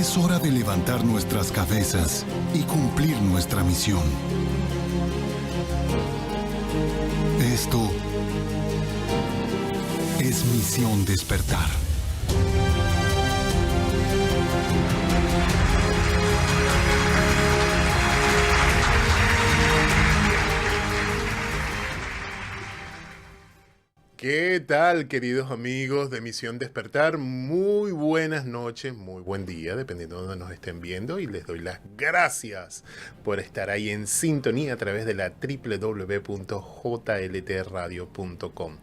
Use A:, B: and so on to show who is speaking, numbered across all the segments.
A: Es hora de levantar nuestras cabezas y cumplir nuestra misión. Esto es Misión Despertar.
B: ¿Qué tal, queridos amigos de Misión Despertar? Muy buenas noches, muy buen día, dependiendo de donde nos estén viendo, y les doy las gracias por estar ahí en sintonía a través de la www.jltradio.com.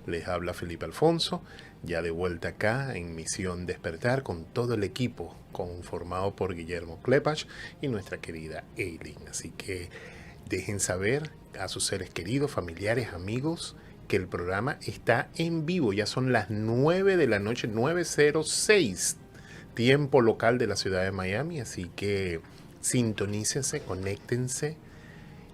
B: Les habla Felipe Alfonso, ya de vuelta acá en Misión Despertar con todo el equipo conformado por Guillermo Klepach y nuestra querida Eileen. Así que dejen saber a sus seres queridos, familiares, amigos, que el programa está en vivo. Ya son las 9 de la noche, 9:06, tiempo local de la ciudad de Miami. Así que sintonícense, conéctense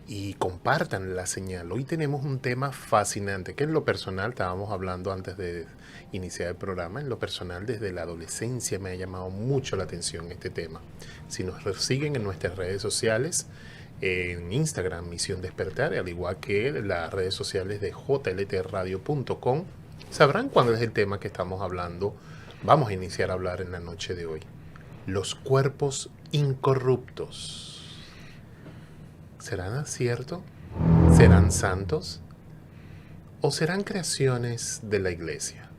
B: y compartan la señal. Hoy tenemos un tema fascinante, que en lo personal, estábamos hablando antes de iniciar el programa, en lo personal desde la adolescencia me ha llamado mucho la atención este tema. Si nos siguen en nuestras redes sociales, en Instagram, Misión Despertar, al igual que las redes sociales de jltradio.com, sabrán cuál es el tema que estamos hablando. Vamos a iniciar a hablar en la noche de hoy. Los cuerpos incorruptos. ¿Serán cierto? ¿Serán santos? ¿O serán creaciones de la iglesia?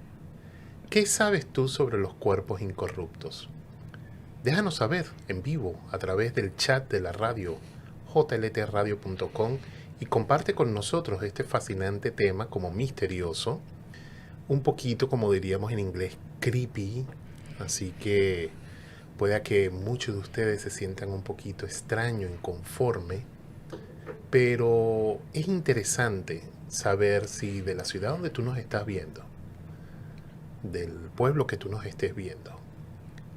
B: ¿Qué sabes tú sobre los cuerpos incorruptos? Déjanos saber en vivo a través del chat de la radio jltradio.com y comparte con nosotros este fascinante tema como misterioso, un poquito, como diríamos en inglés, creepy, así que pueda que muchos de ustedes se sientan un poquito extraño, inconforme, pero es interesante saber si de la ciudad donde tú nos estás viendo, del pueblo que tú nos estés viendo,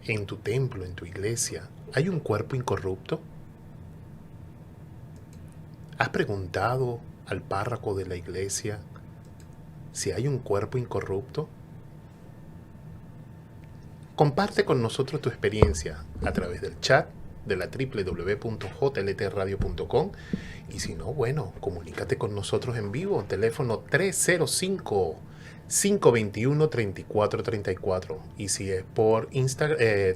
B: en tu templo, en tu iglesia, ¿hay un cuerpo incorrupto? ¿Has preguntado al párroco de la iglesia si hay un cuerpo incorrupto? Comparte con nosotros tu experiencia a través del chat de la www.jltradio.com y si no, bueno, comunícate con nosotros en vivo, teléfono 305-521-3434 y si es por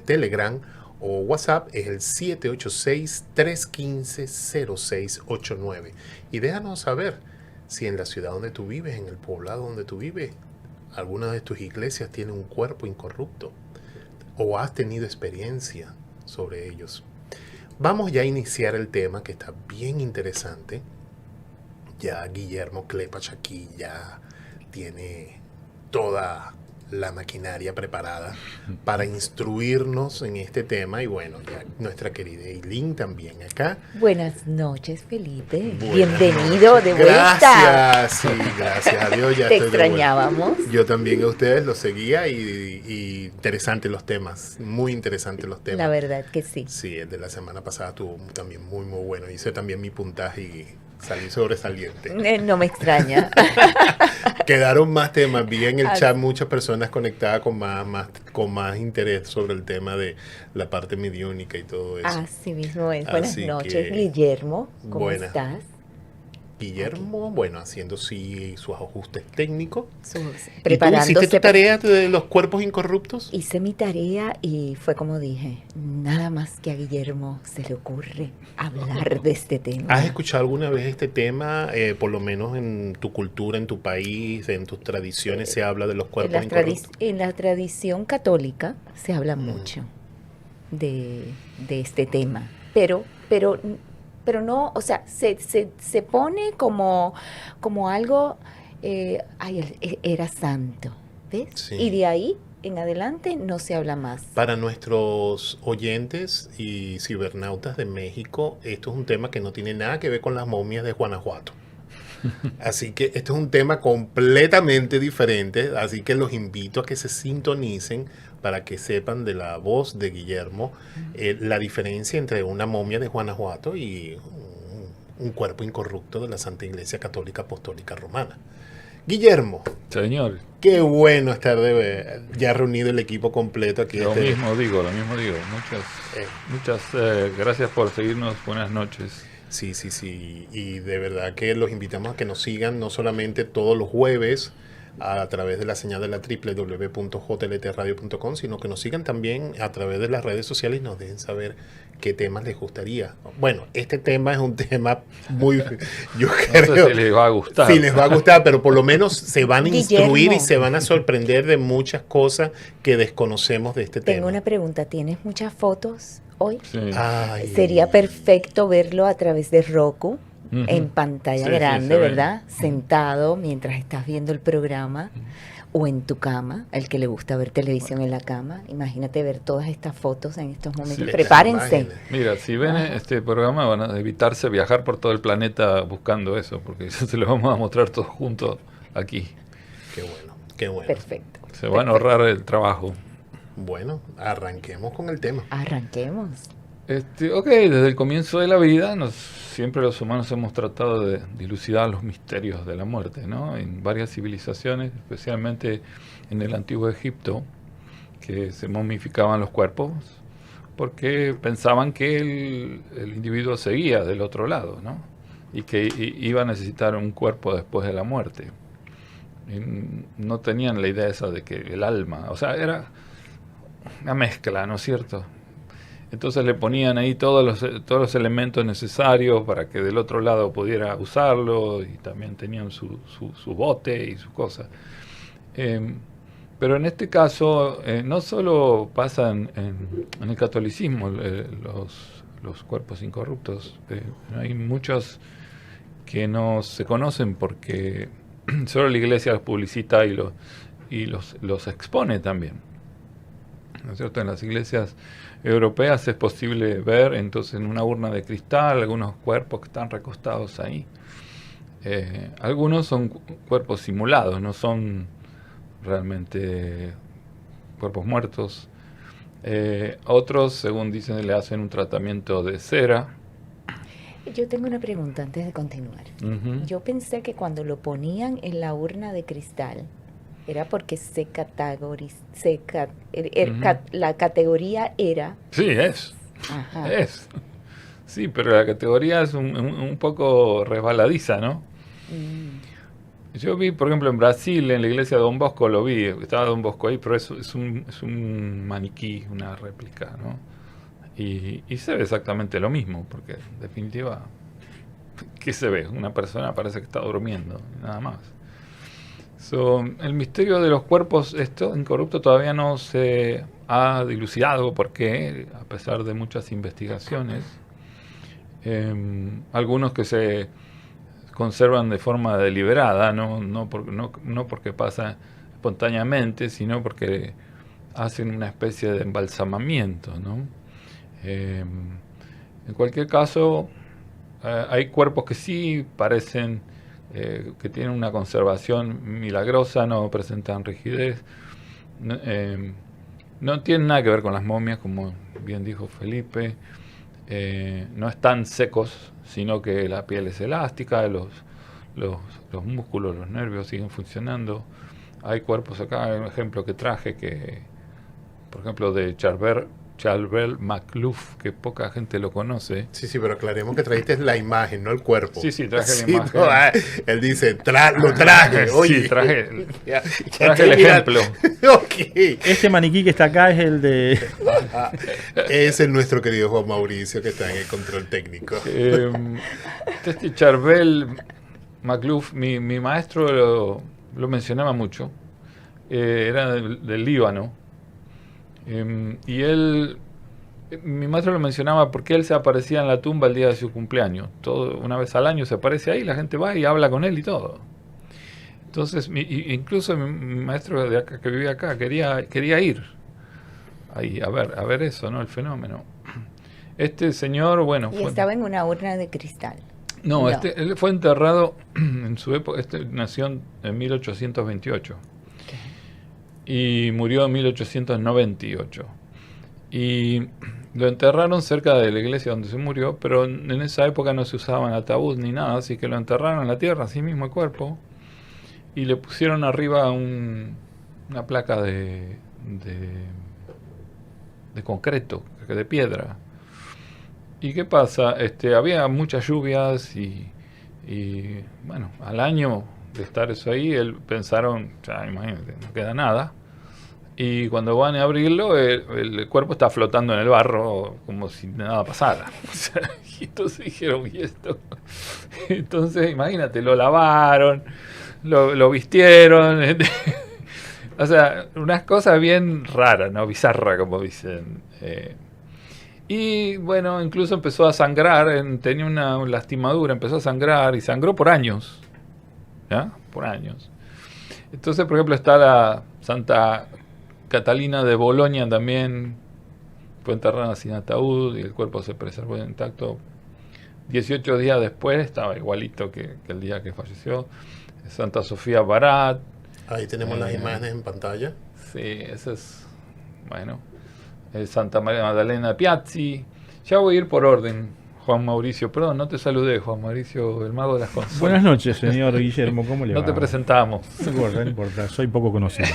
B: Telegram o WhatsApp es el 786-315-0689. Y déjanos saber si en la ciudad donde tú vives, en el poblado donde tú vives, alguna de tus iglesias tiene un cuerpo incorrupto o has tenido experiencia sobre ellos. Vamos ya a iniciar el tema que está bien interesante. Ya Guillermo Klepach aquí ya tiene toda la maquinaria preparada para instruirnos en este tema y bueno, ya nuestra querida Eileen también acá.
C: Buenas noches, Felipe.
B: Buenas
C: Bienvenido
B: noches.
C: de vuelta.
B: Gracias, sí, gracias a Dios ya
C: Te
B: estoy
C: extrañábamos.
B: Yo también a ustedes los seguía y interesantes los temas, muy interesantes los temas.
C: La verdad que sí.
B: Sí, el de la semana pasada estuvo también muy bueno. Hice también mi puntaje y salí sobresaliente.
C: No me extraña.
B: Quedaron más temas. Vi en el chat muchas personas conectadas con más interés sobre el tema de la parte mediúnica y todo eso.
C: Así mismo es. Buenas
B: Así
C: noches,
B: que,
C: Guillermo. ¿Cómo
B: buenas.
C: estás?
B: Guillermo, bueno, haciendo sí sus ajustes técnicos.
C: Preparándose.
B: ¿Y tú hiciste tu tarea de los cuerpos incorruptos?
C: Hice mi tarea y fue como dije, nada más que a Guillermo se le ocurre hablar de este tema.
B: ¿Has escuchado alguna vez este tema? Por lo menos en tu cultura, en tu país, en tus tradiciones, se habla de los cuerpos incorruptos.
C: En la tradición católica se habla mucho de este tema, pero no, o sea, se pone como algo, era santo, ¿ves?
B: Sí.
C: Y de ahí en adelante no se habla más.
B: Para nuestros oyentes y cibernautas de México, esto es un tema que no tiene nada que ver con las momias de Guanajuato. Así que esto es un tema completamente diferente, así que los invito a que se sintonicen para que sepan de la voz de Guillermo la diferencia entre una momia de Guanajuato y un cuerpo incorrupto de la Santa Iglesia Católica Apostólica Romana, Guillermo,
D: Señor,
B: qué bueno estar ya reunido el equipo completo aquí.
D: lo mismo digo.
B: Eh,
D: Muchas gracias por seguirnos. Buenas noches.
B: Sí, sí, sí. Y de verdad que los invitamos a que nos sigan no solamente todos los jueves a través de la señal de la www.jltradio.com, sino que nos sigan también a través de las redes sociales y nos dejen saber qué temas les gustaría. Bueno, este tema es un tema muy... Yo creo...
D: No sé si les va a gustar.
B: Sí, les va a gustar, pero por lo menos se van a instruir
C: Guillermo.
B: y se van a sorprender de muchas cosas que desconocemos de este
C: Tengo
B: tema.
C: una pregunta. ¿Tienes muchas fotos hoy?
D: Sí.
B: Ay,
C: Sería perfecto verlo a través de Roku,
D: Ujú.
C: en pantalla
D: Sí,
C: grande,
D: se ve.
C: ¿verdad? Sentado mientras estás viendo el programa o en tu cama, el que le gusta ver televisión en la cama. Imagínate ver todas estas fotos en estos momentos.
D: Sí.
C: Prepárense.
B: Imágenes.
D: Mira, si ven este programa van a evitarse viajar por todo el planeta buscando eso, porque se lo vamos a mostrar todos juntos aquí.
B: Qué bueno, qué bueno.
C: Perfecto.
D: Se van a ahorrar el trabajo.
B: Bueno, arranquemos con el tema.
C: Arranquemos.
D: Ok, desde el comienzo de la vida, siempre los humanos hemos tratado de dilucidar los misterios de la muerte, ¿no? En varias civilizaciones, especialmente en el antiguo Egipto, que se momificaban los cuerpos, porque pensaban que el individuo seguía del otro lado, ¿no? Y que iba a necesitar un cuerpo después de la muerte. Y no tenían la idea esa de que el alma, o sea, era una mezcla, ¿no es cierto? Entonces le ponían ahí todos los elementos necesarios para que del otro lado pudiera usarlo, y también tenían su bote y sus cosas. Pero en este caso no solo pasa en el catolicismo los cuerpos incorruptos. Hay muchos que no se conocen porque solo la iglesia los publicita y los expone también, ¿no es cierto? En las iglesias europeas es posible ver entonces en una urna de cristal algunos cuerpos que están recostados ahí. Algunos son cuerpos simulados, no son realmente cuerpos muertos. Otros, según dicen, le hacen un tratamiento de cera.
C: Yo tengo una pregunta antes de continuar.
D: Ujú.
C: Yo pensé que cuando lo ponían en la urna de cristal era porque la categoría era...
D: Sí, es.
C: Ajá.
D: Es. Sí, pero la categoría es un poco resbaladiza, ¿no? Yo vi, por ejemplo, en Brasil, en la iglesia de Don Bosco, lo vi, estaba Don Bosco ahí, pero es un maniquí, una réplica, ¿no? Y se ve exactamente lo mismo, porque en definitiva, ¿qué se ve? Una persona parece que está durmiendo, nada más. El misterio de los cuerpos incorruptos todavía no se ha dilucidado, porque a pesar de muchas investigaciones, algunos que se conservan de forma deliberada, no porque pasa espontáneamente, sino porque hacen una especie de embalsamamiento, ¿no? En cualquier caso, hay cuerpos que sí parecen que tienen una conservación milagrosa, no presentan rigidez, no tienen nada que ver con las momias, como bien dijo Felipe. No están secos, sino que la piel es elástica, los músculos, los nervios siguen funcionando. Hay cuerpos acá, hay un ejemplo que traje, por ejemplo, de Charbel Macluf, que poca gente lo conoce.
B: Sí, sí, pero aclaremos que trajiste la imagen, no el cuerpo.
D: Sí, traje
B: Sí,
D: la imagen.
B: no, él dice, lo traje, oye.
D: Sí, traje
B: Ya
D: el
B: te miran.
D: ejemplo.
B: Ok.
E: Este maniquí que está acá es el de...
B: Ese es nuestro querido Juan Mauricio, que está en el control técnico.
D: Este Charbel Macluf, mi maestro lo mencionaba mucho. Era del Líbano. Y mi maestro lo mencionaba porque él se aparecía en la tumba el día de su cumpleaños. Una vez al año se aparece ahí, la gente va y habla con él y todo. Entonces, incluso mi maestro de acá, que vivía acá, quería ir ahí a ver eso, ¿no? El fenómeno. Este señor, bueno...
C: Y estaba en una urna de cristal.
D: No, él fue enterrado en su época, nació en 1828 y murió en 1898. Y lo enterraron cerca de la iglesia donde se murió, pero en esa época no se usaban ataúd ni nada, así que lo enterraron en la tierra, así mismo el cuerpo. y le pusieron arriba una placa de concreto, de piedra. ¿Y qué pasa? Había muchas lluvias y bueno, al año de estar eso ahí, pensaron, ya imagínate, no queda nada. Y cuando van a abrirlo, el cuerpo está flotando en el barro como si nada pasara. O sea, y entonces dijeron, ¿y esto? Entonces, imagínate, lo lavaron, lo vistieron. O sea, unas cosas bien raras, ¿no? Bizarras, como dicen. Y bueno, incluso empezó a sangrar, tenía una lastimadura, empezó a sangrar y sangró por años. ¿Ya? Por años. Entonces, por ejemplo, está la Santa Catalina de Bolonia también, fue enterrada sin ataúd y el cuerpo se preservó intacto. 18 días después estaba igualito que el día que falleció. Santa Sofía Barat.
B: Ahí tenemos las imágenes en pantalla.
D: Sí, ese es, bueno, Santa María Magdalena Piazzi. Ya voy a ir por orden. Juan Mauricio, perdón, no te saludé, Juan Mauricio, el mago de las consolas.
E: Buenas noches, señor Guillermo, ¿cómo le va?
D: No te presentamos.
E: No importa, soy poco conocido.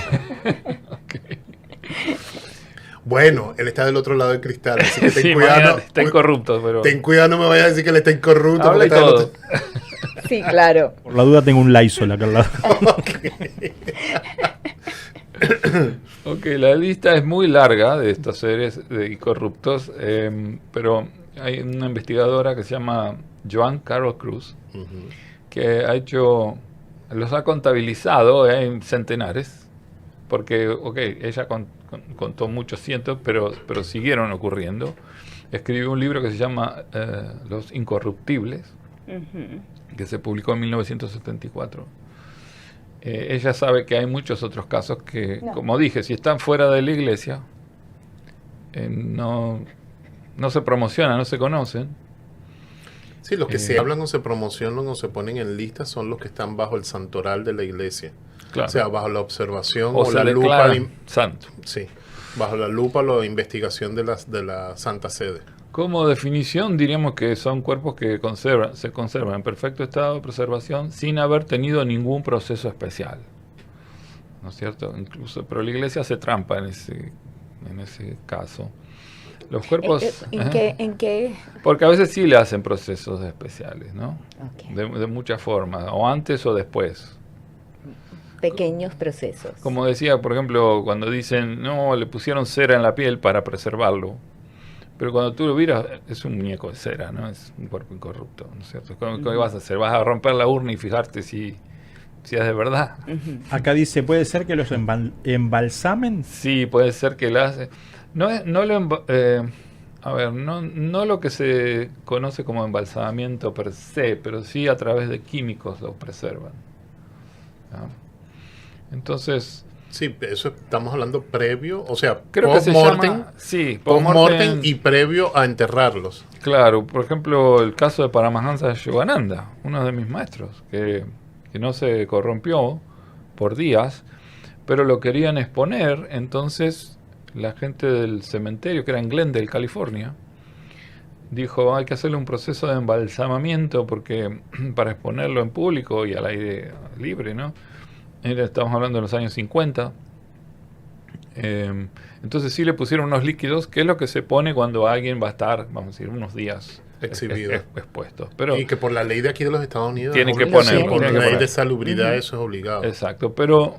D: Okay.
B: Bueno, él está del otro lado del cristal, así que ten
D: Sí,
B: cuidado.
D: Está incorrupto, pero...
B: Ten cuidado, no me vayas a decir que él está incorrupto.
D: Habla y
B: porque está del
D: todo.
B: otro-
C: Sí, claro.
E: Por la duda tengo un Lysol acá al lado.
D: Ok, la lista es muy larga de estas series de incorruptos, pero hay una investigadora que se llama Joan Carol Cruz,
B: Ujú.
D: que los ha contabilizado en centenares, porque, ok, ella contó muchos cientos, pero siguieron ocurriendo. Escribió un libro que se llama Los Incorruptibles, que se publicó en 1974. Ella sabe que hay muchos otros casos que, como dije, si están fuera de la iglesia, no se promocionan, no se conocen.
B: Sí, los que se hablan o se promocionan o se ponen en lista son los que están bajo el santoral de la iglesia.
D: Claro.
B: O sea, bajo la observación
D: O
B: o
D: se
B: la lupa
D: declaran santo.
B: sí, bajo la lupa o la investigación de la Santa Sede.
D: Como definición diríamos que son cuerpos que se conservan en perfecto estado de preservación sin haber tenido ningún proceso especial. ¿No es cierto? Incluso, pero la iglesia hace trampa en ese caso. Los cuerpos...
C: ¿En qué?
D: Porque a veces sí le hacen procesos especiales, ¿no?
C: Okay.
D: De muchas formas, o antes o después.
C: Pequeños procesos.
D: Como decía, por ejemplo, cuando dicen, no, le pusieron cera en la piel para preservarlo. Pero cuando tú lo miras, es un muñeco de cera, ¿no? Es un cuerpo incorrupto, ¿no es cierto? ¿Qué vas a hacer? ¿Vas a romper la urna y fijarte si es de verdad?
E: Acá dice, ¿puede ser que los embalsamen?
D: Sí, puede ser que la hace. No lo que se conoce como embalsamamiento per se, pero sí a través de químicos lo preservan. ¿No? Entonces...
B: Sí, eso estamos hablando previo, o sea,
D: Creo que se
B: post-mortem,
D: llama... Sí,
B: post-mortem y previo a enterrarlos.
D: Claro, por ejemplo, el caso de Paramahansa Yogananda, uno de mis maestros, que no se corrompió por días, pero lo querían exponer, entonces la gente del cementerio, que era en Glendale, California, dijo, hay que hacerle un proceso de embalsamamiento porque para exponerlo en público y al aire libre, ¿no? Estamos hablando de los años 50. Entonces sí le pusieron unos líquidos, que es lo que se pone cuando alguien va a estar, vamos a decir, unos días
B: Exhibido.
D: expuesto. Pero
B: Y que por la ley de aquí de los Estados Unidos
D: Tienen que
B: obligación,
D: ponerlo,
B: por la
D: tienen que
B: ley
D: poner.
B: de salubridad eso es obligado.
D: exacto, pero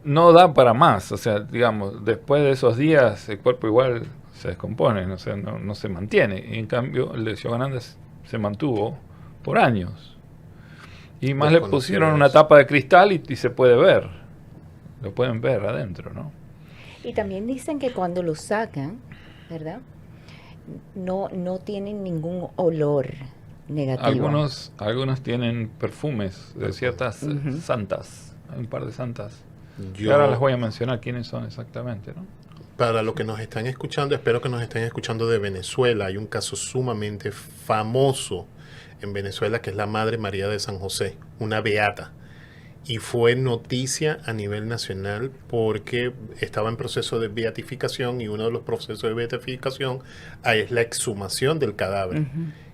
D: no da para más. O sea, digamos, después de esos días el cuerpo igual se descompone, o sea, no se mantiene. Y en cambio el de Yogananda se mantuvo por años. Y más le pusieron una tapa de cristal y se puede ver. Lo pueden ver adentro, ¿no?
C: Y también dicen que cuando lo sacan, ¿verdad? No tienen ningún olor negativo.
D: Algunos tienen perfumes de ciertas santas. Hay un par de santas. Y
B: Yo,
D: ahora les voy a mencionar quiénes son exactamente, ¿no?
B: para los que nos están escuchando, espero que nos estén escuchando de Venezuela. Hay un caso sumamente famoso en Venezuela que es la Madre María de San José, una beata. Y fue noticia a nivel nacional porque estaba en proceso de beatificación y uno de los procesos de beatificación es la exhumación del cadáver.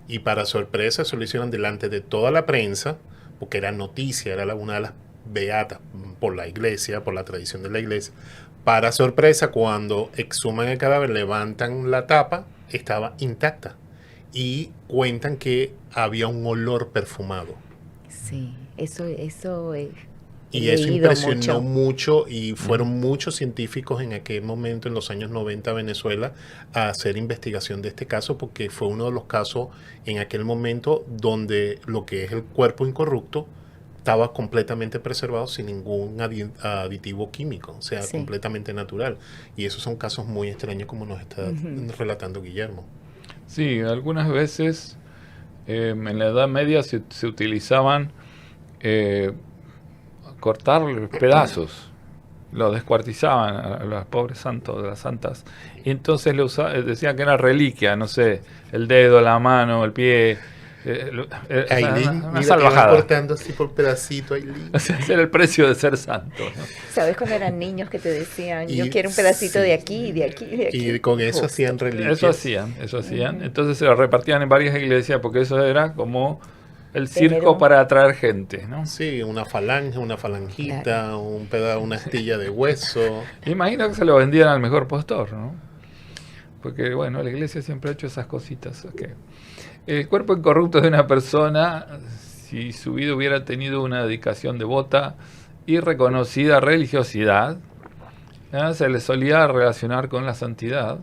B: Y para sorpresa, eso lo hicieron delante de toda la prensa, porque era noticia, era una de las beata por la iglesia, por la tradición de la iglesia. Para sorpresa, cuando exhuman el cadáver, levantan la tapa, estaba intacta. Y cuentan que había un olor perfumado.
C: Sí, eso es.
B: Y eso impresionó mucho y fueron muchos científicos en aquel momento, en los años 90, a Venezuela, a hacer investigación de este caso, porque fue uno de los casos en aquel momento donde lo que es el cuerpo incorrupto estaba completamente preservado sin ningún aditivo químico, o sea,
C: Sí.
B: completamente natural. Y esos son casos muy extraños como nos está relatando Guillermo.
D: Sí, algunas veces en la Edad Media se utilizaban cortar pedazos, lo descuartizaban a los pobres santos, de las santas, y entonces decían que era reliquia, no sé, el dedo, la mano, el pie,
B: Ailín,
D: una
B: mira, te va
D: salvajada.
B: cortando así por pedacito, Ailín.
D: O sea, ese era el precio de ser santo, ¿no?
C: ¿Sabes cuando eran niños que te decían, yo
B: Y
C: quiero un pedacito
B: sí.
C: de aquí, de aquí, de aquí?
B: Y con eso
C: Justo.
B: hacían reliquias.
D: Eso hacían. Entonces se lo repartían en varias iglesias porque eso era como el circo
C: Pero-
D: para atraer gente, ¿no?
B: Sí, una falange, una falangita,
C: Claro.
B: un pedazo, una astilla de hueso.
D: Imagino que se lo vendían al mejor postor, ¿no? Porque, bueno, la iglesia siempre ha hecho esas cositas. Ok. El cuerpo incorrupto de una persona, si su vida hubiera tenido una dedicación devota y reconocida religiosidad, se le solía relacionar con la santidad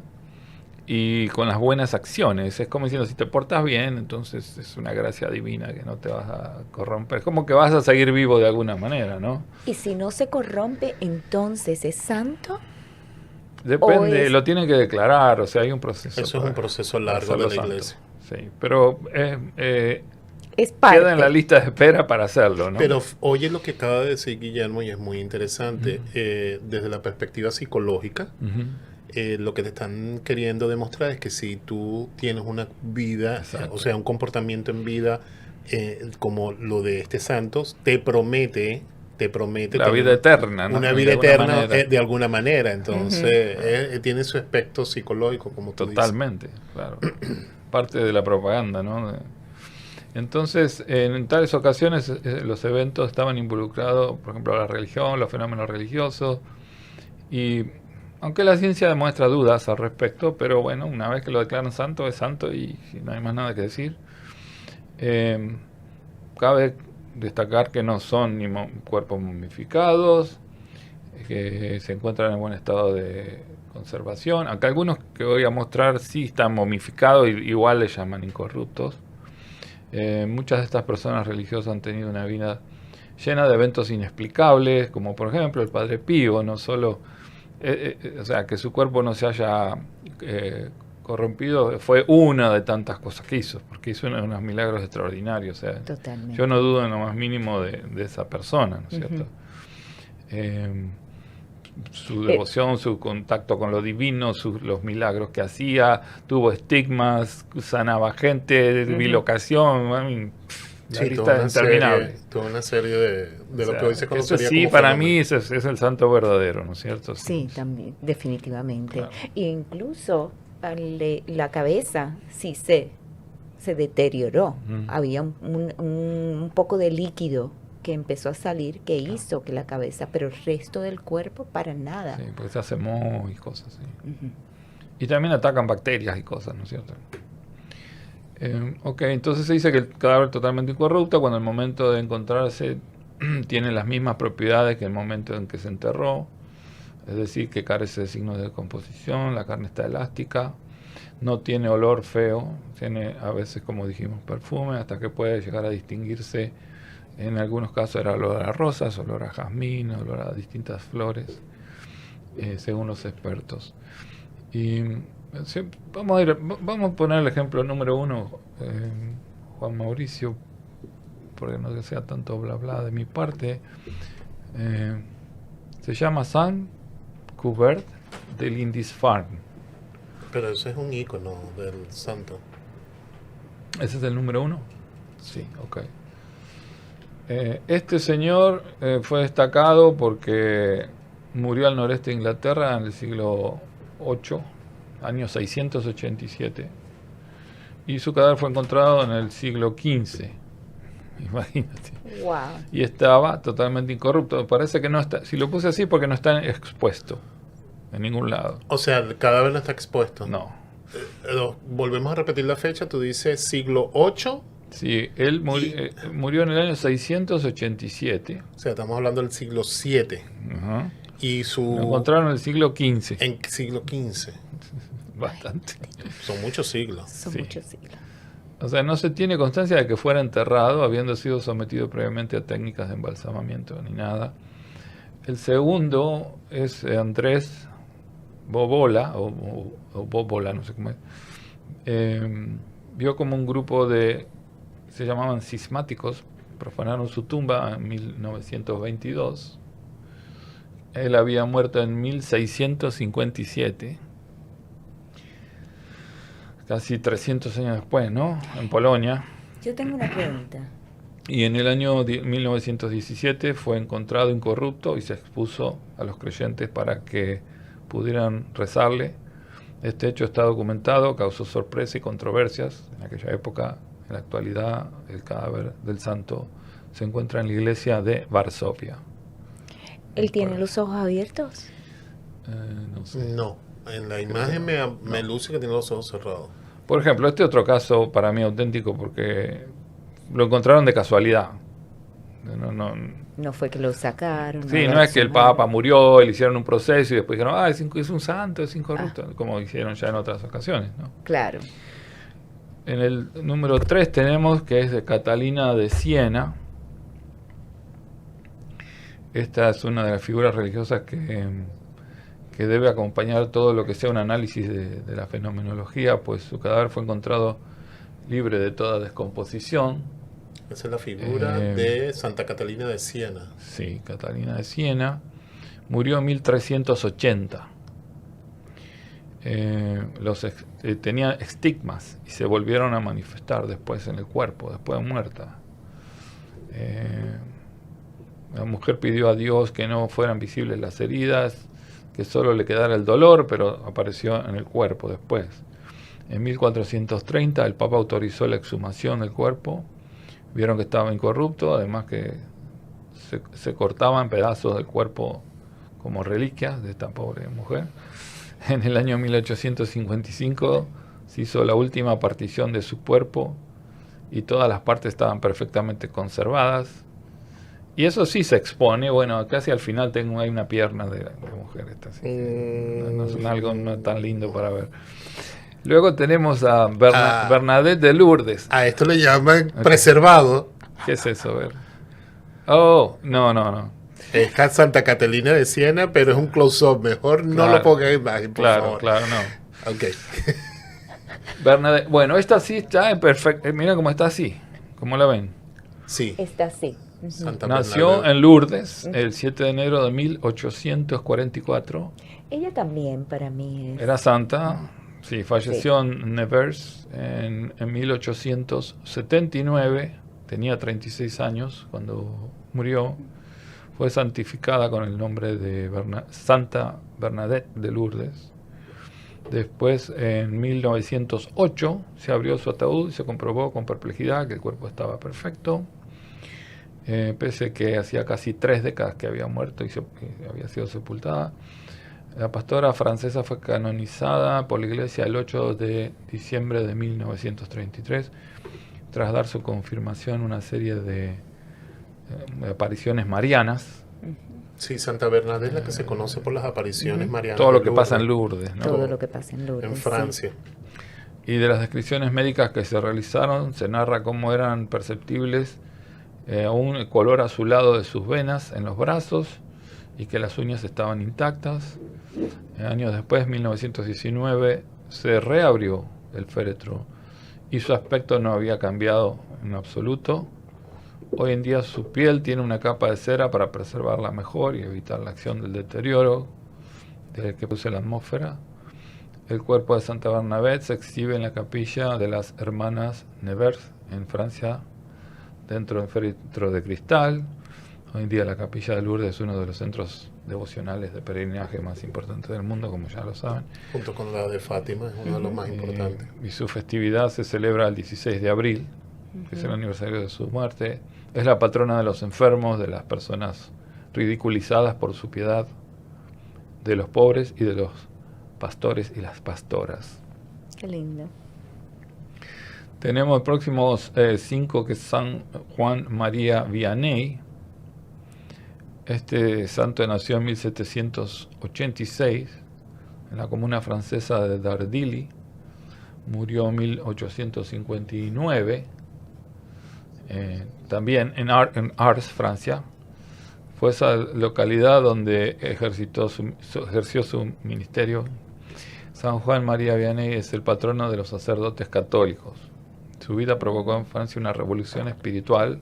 D: y con las buenas acciones. Es como diciendo, si te portas bien, entonces es una gracia divina que no te vas a corromper. Es como que vas a seguir vivo de alguna manera, ¿no?
C: Y si no se corrompe, entonces es santo.
D: Depende,
C: es-
D: lo tienen que declarar, o sea, hay un proceso.
B: Eso es
D: para-
B: un proceso
D: para
B: largo de
D: hacerlo
B: la
D: santo.
B: iglesia.
D: Sí, pero
C: Es parte.
D: queda en la lista de espera para hacerlo, ¿no?
B: Pero oye lo que acaba de decir Guillermo y es muy interesante. Desde la perspectiva psicológica,
D: Ujú.
B: lo que te están queriendo demostrar es que si tú tienes una vida,
D: Exacto.
B: o sea, un comportamiento en vida como lo de este Santos, te promete
D: La
B: tener
D: vida eterna, ¿no?
B: una
D: De
B: vida
D: alguna
B: eterna
D: manera.
B: de alguna manera. Entonces, tiene su aspecto psicológico, como tú dices.
D: Totalmente, claro. Parte de la propaganda, ¿no? Entonces, en tales ocasiones, los eventos estaban involucrados, por ejemplo, la religión, los fenómenos religiosos, y aunque la ciencia demuestra dudas al respecto, pero bueno, una vez que lo declaran santo, es santo y no hay más nada que decir. Cabe destacar que no son ni cuerpos momificados, que se encuentran en buen estado de conservación, aunque algunos que voy a mostrar sí están momificados, y igual les llaman incorruptos. Muchas de estas personas religiosas han tenido una vida llena de eventos inexplicables, como por ejemplo el Padre Pío, no solo, o sea, que su cuerpo no se haya corrompido, fue una de tantas cosas que hizo, porque hizo unos milagros extraordinarios. O sea,
C: Totalmente.
D: yo no dudo en lo más mínimo de esa persona, ¿no es cierto? Su devoción, su contacto con lo divino, los milagros que hacía, tuvo estigmas, sanaba gente, bilocación, la
B: Sí,
D: lista es interminable.
B: toda una serie de
D: O
B: lo
D: sea,
B: que hoy se
D: eso
B: conocería
D: sí,
B: como
D: para
B: fenómeno.
D: mí es el santo verdadero, ¿no es cierto?
C: Sí, también, definitivamente.
D: Claro.
C: E incluso la cabeza sí se deterioró. Había un poco de líquido que empezó a salir que hizo que la cabeza, pero el resto del cuerpo para nada.
D: Sí, porque se hace moho y cosas así.
C: Ujú.
D: Y también atacan bacterias y cosas, ¿no es cierto? Ok, entonces se dice que el cadáver totalmente incorrupto, cuando el momento de encontrarse tiene las mismas propiedades que el momento en que se enterró, es decir, que carece de signos de decomposición, la carne está elástica, no tiene olor feo, tiene a veces, como dijimos, perfume, hasta que puede llegar a distinguirse. En algunos casos era olor a rosas, olor a jazmín, olor a distintas flores, según los expertos. Y vamos a poner el ejemplo número 1, Juan Mauricio, porque no que sea tanto bla bla de mi parte. Se llama Saint Cuthbert de Lindisfarne.
B: Pero ese es un ícono del santo.
D: ¿Ese es el número 1? Sí, ok. Este señor fue destacado porque murió al noreste de Inglaterra en el siglo VIII, año 687, y su cadáver fue encontrado en el siglo XV, imagínate.
C: Wow.
D: Y estaba totalmente incorrupto. Parece que no está, si lo puse así porque no está expuesto en ningún lado.
B: O sea, el cadáver no está expuesto.
D: No.
B: Volvemos a repetir la fecha. Tú dices siglo VIII.
D: Sí, él murió en el año 687.
B: O sea, estamos hablando del siglo VII.
D: Ajá.
B: Y
D: Lo encontraron en el siglo XV.
B: en siglo XV.
D: Bastante.
B: Son muchos siglos.
C: Son
D: Sí.
C: muchos siglos.
D: O sea, no se tiene constancia de que fuera enterrado, habiendo sido sometido previamente a técnicas de embalsamamiento ni nada. El segundo es Andrés Bobola, o Bobola, no sé cómo es. Vio como un grupo se llamaban cismáticos, profanaron su tumba en 1922. Él había muerto en 1657. Casi 300 años después, ¿no? En Polonia.
C: Yo tengo una pregunta.
D: Y en el año 1917 fue encontrado incorrupto y se expuso a los creyentes para que pudieran rezarle. Este hecho está documentado, causó sorpresa y controversias en aquella época. En la actualidad, el cadáver del santo se encuentra en la iglesia de Varsovia.
C: ¿Él tiene los ojos abiertos?
D: No sé.
B: No. En la imagen me luce que tiene los ojos cerrados.
D: Por ejemplo, este otro caso para mí auténtico porque lo encontraron de casualidad.
C: No fue que lo sacaron.
D: Sí,
C: lo
D: no es que el
C: exhumaron.
D: Papa murió, le hicieron un proceso y después dijeron, es un santo, es incorrupto, como hicieron ya en otras ocasiones, ¿no?
C: Claro.
D: En el número 3 tenemos que es de Catalina de Siena. Esta es una de las figuras religiosas que debe acompañar todo lo que sea un análisis de la fenomenología, pues su cadáver fue encontrado libre de toda descomposición.
B: Esa es la figura de Santa Catalina de Siena.
D: Sí, Catalina de Siena. Murió en 1380. Tenía estigmas y se volvieron a manifestar después en el cuerpo, después de muerta. La mujer pidió a Dios que no fueran visibles las heridas, que solo le quedara el dolor, pero apareció en el cuerpo después. En 1430 el Papa autorizó la exhumación del cuerpo. Vieron que estaba incorrupto, además que se cortaban pedazos del cuerpo como reliquias de esta pobre mujer. En el año 1855 se hizo la última partición de su cuerpo y todas las partes estaban perfectamente conservadas. Y eso sí se expone, bueno, casi al final hay una pierna de mujer, esta, así que no es algo no tan lindo para ver. Luego tenemos a Bernadette de Lourdes.
B: A esto le llaman preservado.
D: ¿Qué es eso? A ver. Oh, no.
B: Es Santa Catalina de Siena, pero es un close-up. Mejor no
D: Claro.
B: lo ponga en imagen, por favor.
D: Claro, no.
B: Ok.
D: Bernadette, bueno, esta sí está en perfecto. Mira cómo está así. ¿Cómo la ven?
B: Sí.
C: Está así. Ujú.
B: Santa
D: Nació
B: Bernadette.
D: en Lourdes el 7 de enero de 1844.
C: Ella también para mí es.
D: Era santa. Sí, falleció en Nevers en 1879. Tenía 36 años cuando murió. Fue santificada con el nombre de Santa Bernadette de Lourdes. Después, en 1908, se abrió su ataúd y se comprobó con perplejidad que el cuerpo estaba perfecto. Pese que hacía casi 3 décadas que había muerto y había sido sepultada. La pastora francesa fue canonizada por la iglesia el 8 de diciembre de 1933, tras dar su confirmación una serie de apariciones marianas.
B: Sí, Santa Bernadette es la que se conoce por las apariciones marianas.
D: Todo lo
B: de
D: que pasa en
B: Lourdes,
D: Lourdes, ¿no?
C: Todo lo que pasa en Lourdes.
B: en
C: sí.
B: Francia.
D: Y de las descripciones médicas que se realizaron, se narra cómo eran perceptibles un color azulado de sus venas en los brazos y que las uñas estaban intactas. Años después, 1919, se reabrió el féretro y su aspecto no había cambiado en absoluto. Hoy en día su piel tiene una capa de cera para preservarla mejor y evitar la acción del deterioro que produce la atmósfera. El cuerpo de Santa Bernadette se exhibe en la capilla de las Hermanas Nevers en Francia, dentro del féretro de cristal. Hoy en día la capilla de Lourdes es uno de los centros devocionales de peregrinaje más importantes del mundo, como ya lo saben.
B: Junto con la de Fátima, es uno de los más importantes.
D: Y su festividad se celebra el 16 de abril. que es el aniversario de su muerte. Es la patrona de los enfermos, de las personas ridiculizadas por su piedad, de los pobres y de los pastores y las pastoras.
C: Qué lindo.
D: Tenemos próximos 5 que es San Juan María Vianney. Este santo nació en 1786 en la comuna francesa de Dardilly. Murió en 1859. También en Ars, Francia. Fue esa localidad donde ejerció su ministerio. San Juan María Vianney es el patrono de los sacerdotes católicos. Su vida provocó en Francia una revolución espiritual,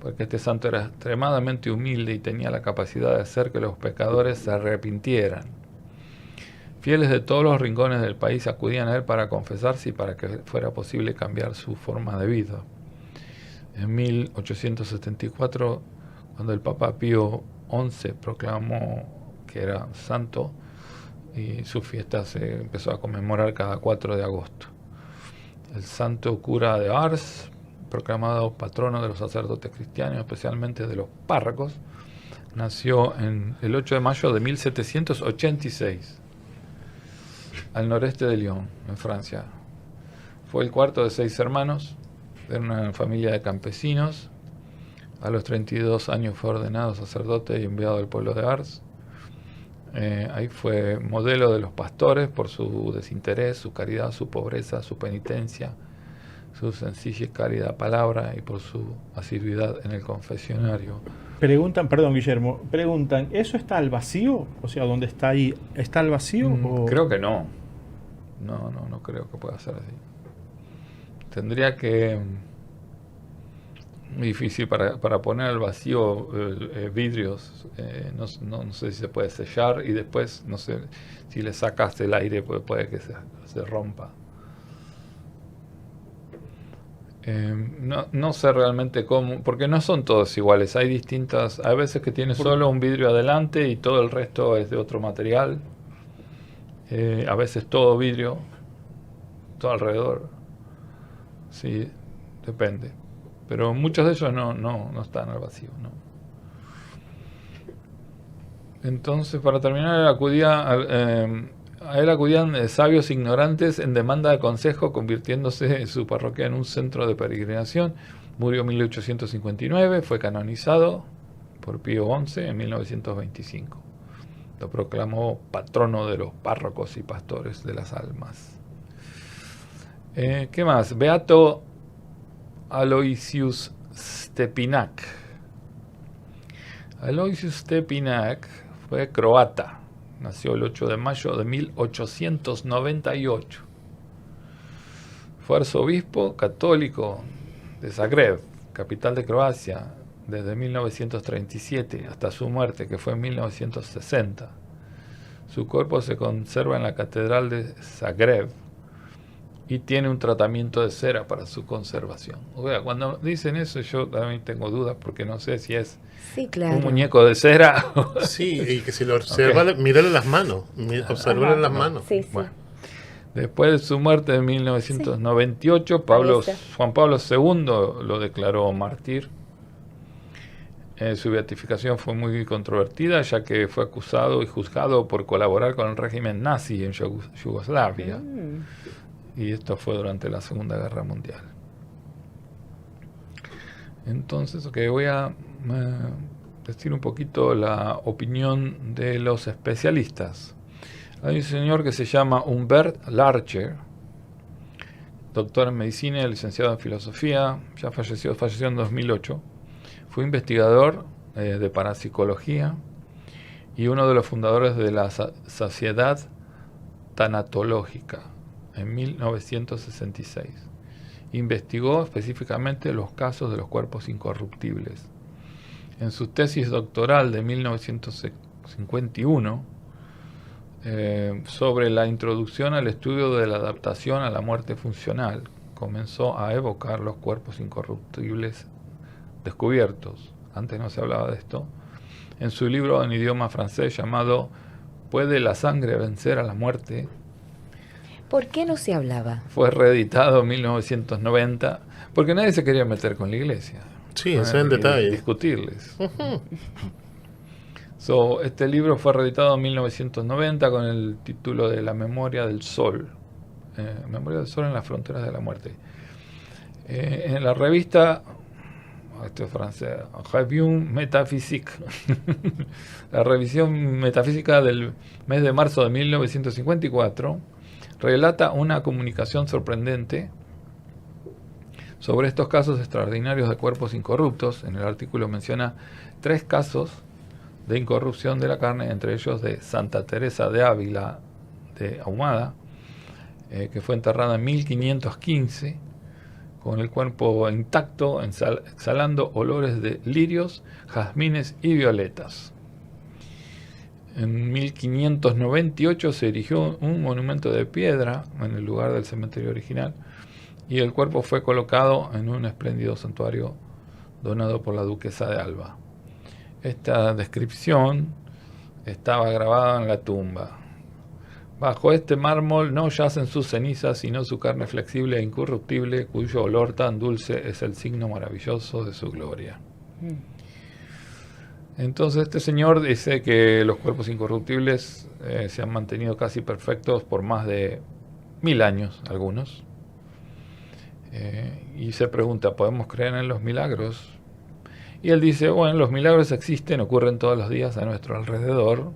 D: porque este santo era extremadamente humilde y tenía la capacidad de hacer que los pecadores se arrepintieran. Fieles de todos los rincones del país acudían a él para confesarse y para que fuera posible cambiar su forma de vida. En 1874, cuando el Papa Pío XI proclamó que era santo, y su fiesta se empezó a conmemorar cada 4 de agosto. El santo cura de Ars, proclamado patrono de los sacerdotes cristianos, especialmente de los párrocos, nació el 8 de mayo de 1786, al noreste de Lyon, en Francia. Fue el cuarto de 6 hermanos, de una familia de campesinos. A los 32 años fue ordenado sacerdote y enviado al pueblo de Ars. Ahí fue modelo de los pastores por su desinterés, su caridad, su pobreza, su penitencia, su sencilla y cálida palabra y por su asiduidad en el confesionario.
E: Preguntan, perdón Guillermo, preguntan, ¿eso está al vacío? O sea, ¿dónde está ahí? ¿Está al vacío? ¿O?
D: Creo que no. No creo que pueda ser así. Tendría que... Muy difícil para poner al vacío vidrios, no sé si se puede sellar y después, no sé, si le sacas el aire puede que se rompa. No sé realmente cómo, porque no son todos iguales, hay veces que tiene solo un vidrio adelante y todo el resto es de otro material, a veces todo vidrio, todo alrededor, sí, depende. Pero muchos de ellos no están al vacío, ¿no? Entonces, para terminar, a él acudían sabios ignorantes en demanda de consejo, convirtiéndose su parroquia en un centro de peregrinación. Murió en 1859, fue canonizado por Pío XI en 1925. Lo proclamó patrono de los párrocos y pastores de las almas. ¿Qué más? Beato Aloysius Stepinac. Aloysius Stepinac fue croata. Nació el 8 de mayo de 1898. Fue arzobispo católico de Zagreb, capital de Croacia, desde 1937 hasta su muerte, que fue en 1960. Su cuerpo se conserva en la catedral de Zagreb y tiene un tratamiento de cera para su conservación. O sea, cuando dicen eso yo también tengo dudas porque no sé si es un muñeco de cera.
B: Sí, y que si lo observa, okay. Mírale las manos, observa las manos.
C: Sí, sí.
D: Bueno, después de su muerte en 1998, sí. Juan Pablo II lo declaró mártir. Su beatificación fue muy controvertida, ya que fue acusado y juzgado por colaborar con el régimen nazi en Yugoslavia. Y esto fue durante la Segunda Guerra Mundial. Entonces, voy a decir un poquito la opinión de los especialistas. Hay un señor que se llama Humbert Larcher, doctor en medicina y licenciado en filosofía, ya falleció en 2008. Fue investigador de parapsicología y uno de los fundadores de la Sociedad Tanatológica en 1966. Investigó específicamente los casos de los cuerpos incorruptibles. En su tesis doctoral de 1951, sobre la introducción al estudio de la adaptación a la muerte funcional, comenzó a evocar los cuerpos incorruptibles descubiertos. Antes no se hablaba de esto. En su libro en idioma francés llamado ¿Puede la sangre vencer a la muerte?,
C: ¿Por qué no se hablaba?
D: Fue reeditado en 1990 porque nadie se quería meter con la iglesia.
B: Sí, ese es el detalle.
D: Discutirles. Este libro fue reeditado en 1990 con el título de La Memoria del Sol. Memoria del Sol en las fronteras de la muerte. En la revista, esto es francés, Revue Métaphysique, la revisión metafísica del mes de marzo de 1954, relata una comunicación sorprendente sobre estos casos extraordinarios de cuerpos incorruptos. En el artículo menciona 3 casos de incorrupción de la carne, entre ellos de Santa Teresa de Ávila de Ahumada, que fue enterrada en 1515, con el cuerpo intacto, exhalando olores de lirios, jazmines y violetas. En 1598 se erigió un monumento de piedra en el lugar del cementerio original, y el cuerpo fue colocado en un espléndido santuario donado por la duquesa de Alba. Esta descripción estaba grabada en la tumba. Bajo este mármol no yacen sus cenizas, sino su carne flexible e incorruptible, cuyo olor tan dulce es el signo maravilloso de su gloria. Entonces este señor dice que los cuerpos incorruptibles se han mantenido casi perfectos por más de 1000 años, algunos. Y se pregunta, ¿podemos creer en los milagros? Y él dice, bueno, los milagros existen, ocurren todos los días a nuestro alrededor,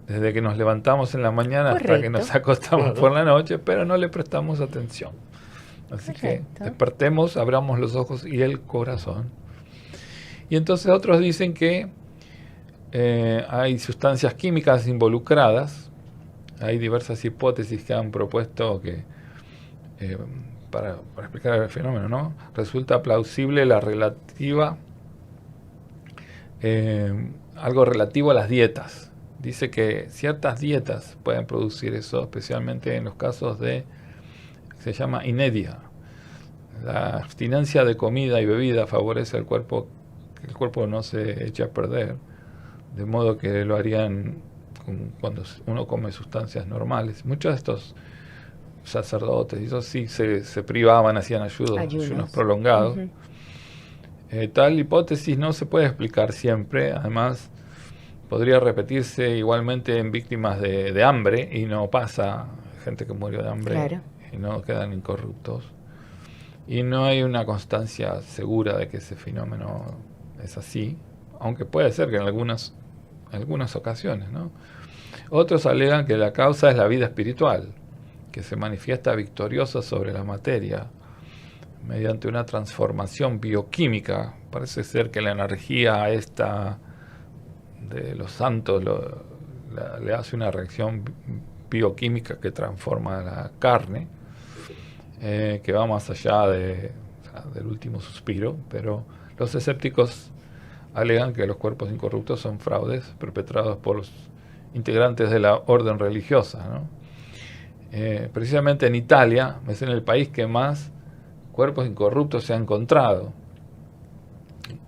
D: desde que nos levantamos en la mañana hasta que nos acostamos por la noche, pero no le prestamos atención. Así que despertemos, abramos los ojos y el corazón. Y entonces otros dicen que hay sustancias químicas involucradas. Hay diversas hipótesis que han propuesto que, para explicar el fenómeno, ¿no? Resulta plausible la relativa, algo relativo a las dietas. Dice que ciertas dietas pueden producir eso, especialmente en los casos de, se llama inedia. La abstinencia de comida y bebida favorece al cuerpo, que el cuerpo no se eche a perder, de modo que lo harían cuando uno come sustancias normales. Muchos de estos sacerdotes, eso sí, se privaban, hacían ayunos prolongados. Tal hipótesis no se puede explicar siempre, además podría repetirse igualmente en víctimas de hambre, y no pasa, gente que murió de hambre y no quedan incorruptos. Y no hay una constancia segura de que ese fenómeno es así, aunque puede ser que en algunas ocasiones, ¿no? Otros alegan que la causa es la vida espiritual, que se manifiesta victoriosa sobre la materia mediante una transformación bioquímica. Parece ser que la energía esta de los santos le hace una reacción bioquímica que transforma la carne, que va más allá del último suspiro, pero los escépticos alegan que los cuerpos incorruptos son fraudes perpetrados por los integrantes de la orden religiosa, ¿no? Precisamente en Italia es en el país que más cuerpos incorruptos se ha encontrado.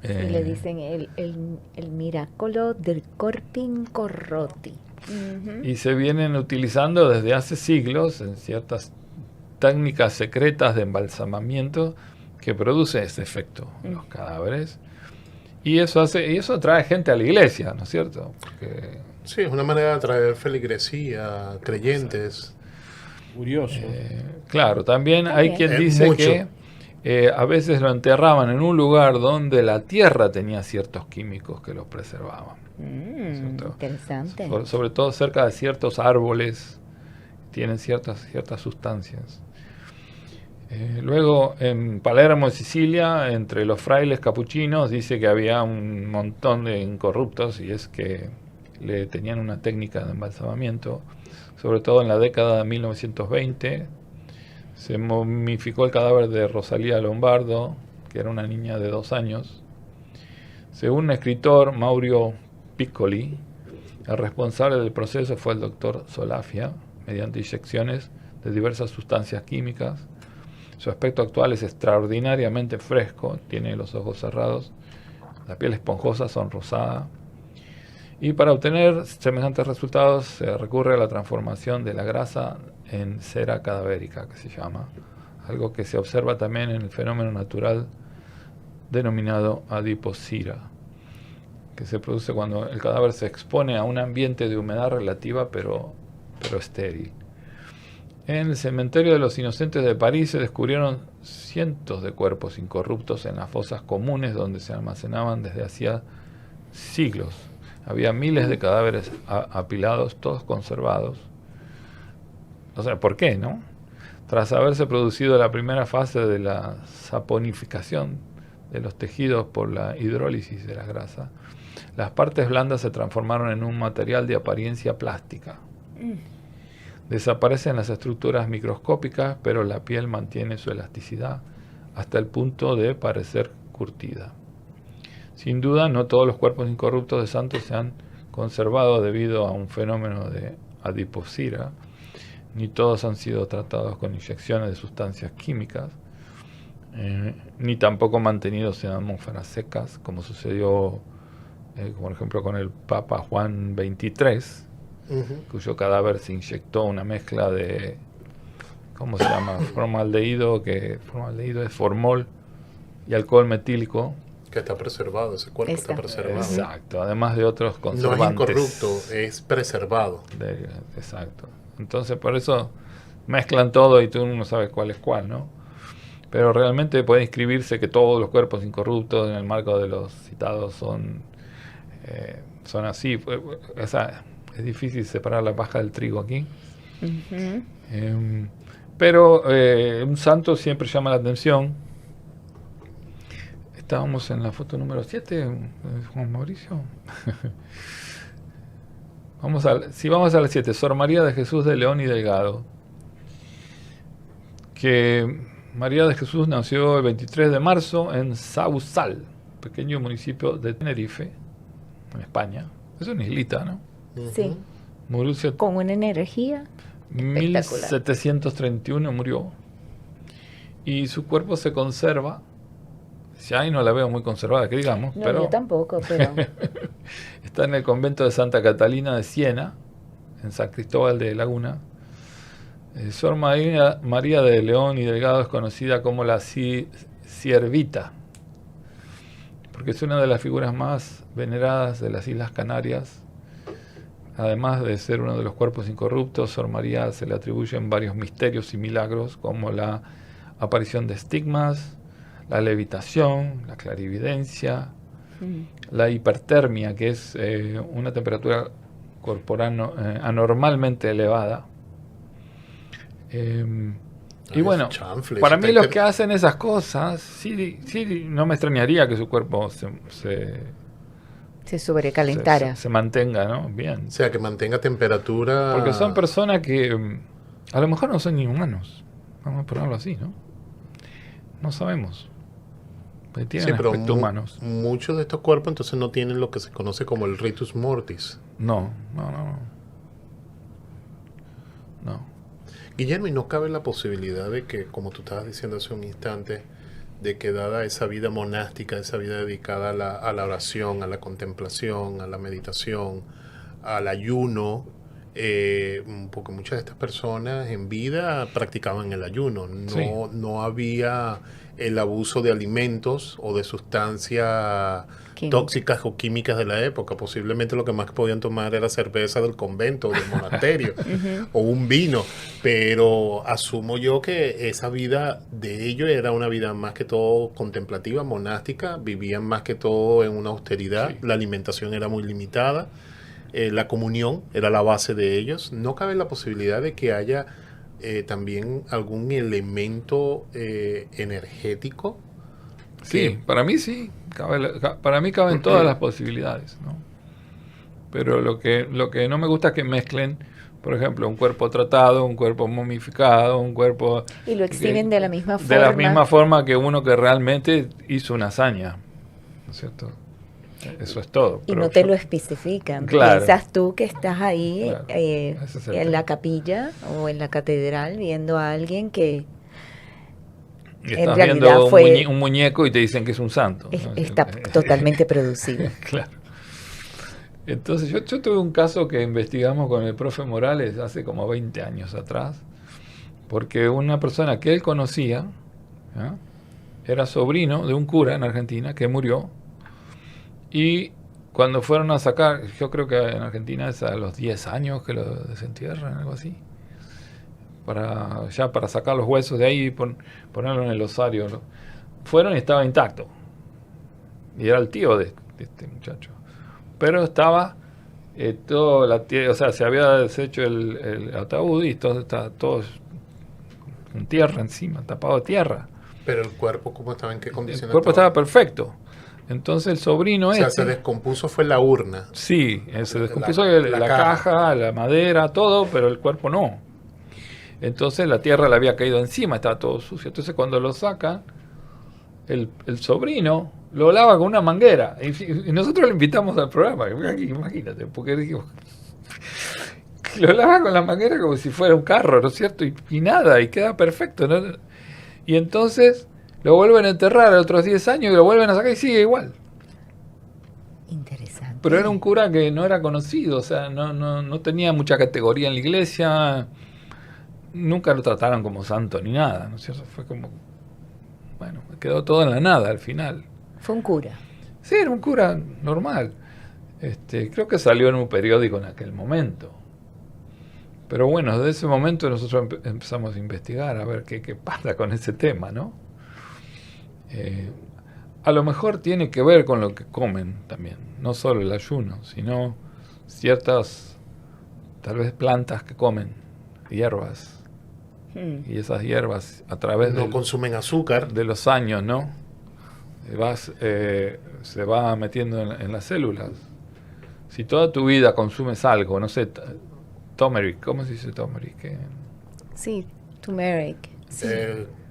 C: Le dicen el miracolo del corpi incorrotti.
D: Y se vienen utilizando desde hace siglos en ciertas técnicas secretas de embalsamamiento que produce ese efecto en los cadáveres. Y eso atrae gente a la iglesia, ¿no es cierto? Porque,
B: sí, es una manera de atraer feligresía, creyentes.
E: Curioso.
D: Claro, también hay quien dice que a veces lo enterraban en un lugar donde la tierra tenía ciertos químicos que los preservaban.
C: Interesante.
D: Sobre todo cerca de ciertos árboles, tienen ciertas sustancias. Luego en Palermo, Sicilia, entre los frailes capuchinos, dice que había un montón de incorruptos, y es que le tenían una técnica de embalsamamiento. Sobre todo en la década de 1920 se momificó el cadáver de Rosalía Lombardo, que era una niña de 2 años. Según un escritor, Maurio Piccoli, el responsable del proceso fue el doctor Solafia, mediante inyecciones de diversas sustancias químicas. Su aspecto actual es extraordinariamente fresco, tiene los ojos cerrados, la piel esponjosa, sonrosada. Y para obtener semejantes resultados se recurre a la transformación de la grasa en cera cadavérica, que se llama, algo que se observa también en el fenómeno natural denominado adiposira, que se produce cuando el cadáver se expone a un ambiente de humedad relativa pero estéril. En el cementerio de los Inocentes de París se descubrieron cientos de cuerpos incorruptos en las fosas comunes donde se almacenaban desde hacía siglos. Había miles de cadáveres apilados, todos conservados. O sea, ¿por qué, no? Tras haberse producido la primera fase de la saponificación de los tejidos por la hidrólisis de la grasa, las partes blandas se transformaron en un material de apariencia plástica. Desaparecen las estructuras microscópicas, pero la piel mantiene su elasticidad hasta el punto de parecer curtida. Sin duda, no todos los cuerpos incorruptos de santos se han conservado debido a un fenómeno de adiposira, ni todos han sido tratados con inyecciones de sustancias químicas, ni tampoco mantenidos en atmósferas secas, como sucedió, por ejemplo, con el Papa Juan XXIII, cuyo cadáver se inyectó una mezcla de, ¿cómo se llama? Formaldehído, que formaldehído es formol y alcohol metílico.
B: Que está preservado, ese cuerpo está preservado.
D: Exacto, además de otros conservantes.
B: No es incorrupto, es preservado.
D: Exacto. Entonces, por eso mezclan todo y tú no sabes cuál es cuál, ¿no? Pero realmente puede inscribirse que todos los cuerpos incorruptos en el marco de los citados son así. Es difícil separar la paja del trigo aquí. Pero un santo siempre llama la atención. Estábamos en la foto número 7, Juan Mauricio. Vamos a la 7, Sor María de Jesús de León y Delgado. Que María de Jesús nació el 23 de marzo en Sausal, pequeño municipio de Tenerife, en España. Es una islita, ¿no?
C: Sí.
D: Murió
C: con una energía espectacular.
D: 1731 murió. Y su cuerpo se conserva. Si ahí no la veo muy conservada, que digamos.
C: No,
D: pero
C: yo tampoco, pero...
D: está en el convento de Santa Catalina de Siena, en San Cristóbal de Laguna. Sor María de León y Delgado es conocida como la Ciervita, porque es una de las figuras más veneradas de las Islas Canarias. Además de ser uno de los cuerpos incorruptos, Sor María se le atribuyen varios misterios y milagros, como la aparición de estigmas, la levitación, la clarividencia, la hipertermia, que es una temperatura corporal anormalmente elevada. Y bueno, para mí los que hacen esas cosas, sí, no me extrañaría que su cuerpo
C: se sobrecalentara.
D: Se mantenga, ¿no? Bien.
B: O sea, que mantenga temperatura.
D: Porque son personas que a lo mejor no son ni humanos. Vamos a ponerlo así, ¿no? No sabemos. Tienen aspectos humanos.
B: Muchos de estos cuerpos entonces no tienen lo que se conoce como el ritus mortis.
D: No.
B: Guillermo, ¿y no cabe la posibilidad de que, como tú estabas diciendo hace un instante, de que dada esa vida monástica, esa vida dedicada a la oración, a la contemplación, a la meditación, al ayuno, porque muchas de estas personas en vida practicaban el ayuno, no había el abuso de alimentos o de sustancias tóxicas o químicas de la época. Posiblemente lo que más podían tomar era cerveza del convento o del monasterio o un vino, pero asumo yo que esa vida de ellos era una vida más que todo contemplativa, monástica, vivían más que todo en una austeridad, la alimentación era muy limitada, la comunión era la base de ellos. ¿No cabe la posibilidad de que haya también algún elemento energético?
D: Sí, para mí sí. Para mí caben todas las posibilidades, ¿no? Pero lo que no me gusta es que mezclen, por ejemplo, un cuerpo tratado, un cuerpo momificado, un cuerpo...
C: Y lo exhiben de la misma forma.
D: De la misma forma que uno que realmente hizo una hazaña, ¿no es cierto? Eso es todo.
C: Y no te lo especifican.
D: Claro.
C: Piensas tú que estás ahí
D: claro.
C: en la capilla o en la catedral viendo a alguien que
D: y
C: en
D: estás
C: realidad
D: viendo un muñeco y te dicen que es un santo, ¿no?
C: Está totalmente producido.
D: Claro. Entonces yo tuve un caso que investigamos con el profe Morales hace como 20 años atrás, porque una persona que él conocía, ¿ya?, era sobrino de un cura en Argentina que murió, y cuando fueron a sacar, yo creo que en Argentina es a los 10 años que lo desentierran, algo así, para sacar los huesos de ahí y ponerlo en el osario, ¿no? Fueron y estaba intacto, y era el tío de este muchacho, pero estaba toda la tierra, o sea, se había deshecho el ataúd y todo estaba todo con tierra encima, tapado de tierra.
B: Pero el cuerpo, ¿cómo estaba? ¿En qué
D: El
B: condiciones
D: cuerpo
B: estaba?
D: estaba perfecto. Entonces el sobrino
B: O sea, se descompuso fue la urna.
D: sí, se descompuso
B: La
D: la caja, la madera, todo, pero el cuerpo no. Entonces la tierra le había caído encima, estaba todo sucio. Entonces cuando lo sacan, el sobrino lo lava con una manguera. Y nosotros lo invitamos al programa, imagínate, porque dijimos, lo lava con la manguera como si fuera un carro, ¿no es cierto? Y nada, y queda perfecto, ¿no? Y entonces lo vuelven a enterrar a otros 10 años y lo vuelven a sacar y sigue igual.
C: Interesante.
D: Pero era un cura que no era conocido, o sea, no tenía mucha categoría en la iglesia, nunca lo trataron como santo ni nada, ¿no es cierto? Fue como, bueno, quedó todo en la nada al final.
C: Fue un cura.
D: Sí, era un cura normal. Creo que salió en un periódico en aquel momento. Pero bueno, desde ese momento nosotros empezamos a investigar, a ver qué pasa con ese tema, ¿no? A lo mejor tiene que ver con lo que comen también, no solo el ayuno, sino ciertas, tal vez plantas que comen, hierbas. Y esas hierbas, a través
B: No consumen azúcar.
D: de los años, ¿no? Se va metiendo en las células. Si toda tu vida consumes algo, no sé, turmeric, ¿cómo se dice turmeric?
C: Sí, turmeric. Sí.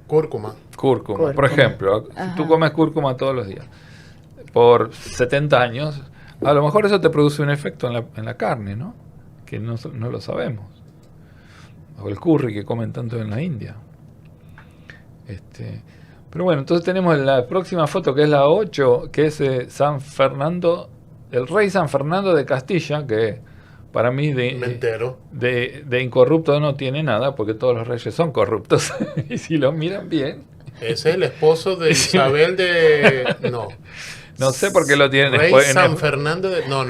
B: Cúrcuma.
D: Cúrcuma, por ejemplo.
C: Ajá.
D: Si tú comes cúrcuma todos los días, por 70 años, a lo mejor eso te produce un efecto en la carne, ¿no? Que no lo sabemos. O el curry que comen tanto en la India. Pero bueno, entonces tenemos la próxima foto, que es la 8, que es San Fernando, el rey San Fernando de Castilla, que para mí
B: Me entero.
D: de incorrupto no tiene nada, porque todos los reyes son corruptos. Y si lo miran bien,
B: Ese es el esposo de Isabel de... No.
D: no sé por qué lo tienen
B: Rey
D: después.
B: San Fernando de... No.